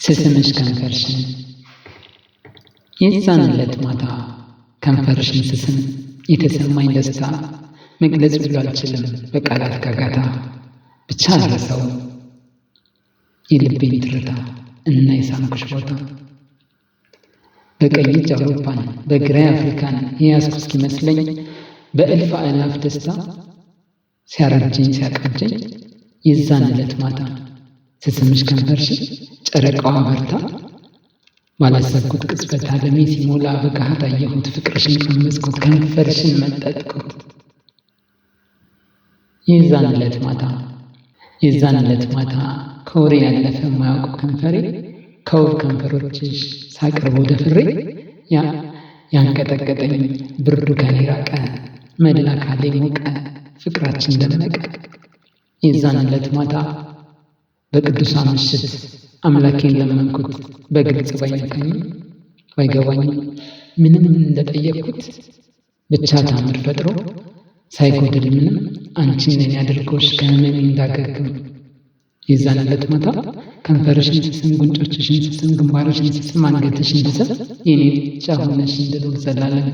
ስስምሽ ከንፈርሽን የዛን ዕለት ማታ ከንፈርሽን ስስም የተሰማኝ ደስታ መግለጽ ብሎ አልችልም በቃላት ጋጋታ። ብቻ አልረሳው የልቤን ትርታ እና የሳምኩሽ ቦታ። በቀኝ እጅ አውሮፓን በግራ አፍሪካን የያዝኩ እስኪመስለኝ በእልፍ አእላፍ ደስታ ሲያረጀኝ ሲያቀጀኝ የዛን ዕለት ማታ ስስምሽ ከንፈርሽን ጨረቃዋ በርታ። ባላሰብኩት ቅጽበት ዓለሜ ሲሞላ በገሃድ አየሁት ፍቅርሽን ቀመስኩት ከንፈርሽን መጠጥኩት። የዛን ዕለት ማታ ከወሬ ያለፈ የማያውቁ ከንፈሬ ከውብ ከንፈሮችሽ ሳቀርበው ደፍሬ ያንቀጠቀጠኝ ብርዱ ከኔ ራቀ መላ አካሌ ሞቀ ፍቅራችን ደመቀ። የዛን ዕለት ማታ በቅዱሳን ምሽት አምላኬን ለመንኩት በግልጽ ባይነካኝም ባይገባኝም ምንም እንደጠየቅኩት ብቻ ታምር ፈጥሮ ሳይጎድል ምንም አንቺን ነኝ አድርጎሽ ከህመሜ እንዳገግም። የዛን ዕለት ማታ ከንፈርሽን ስስም ጉንጮችሽን ስስም ግንባርሽን ስስም አንገትሽን ስስም የኔ ብቻ ሆነሽ እንድኖር ዘላለም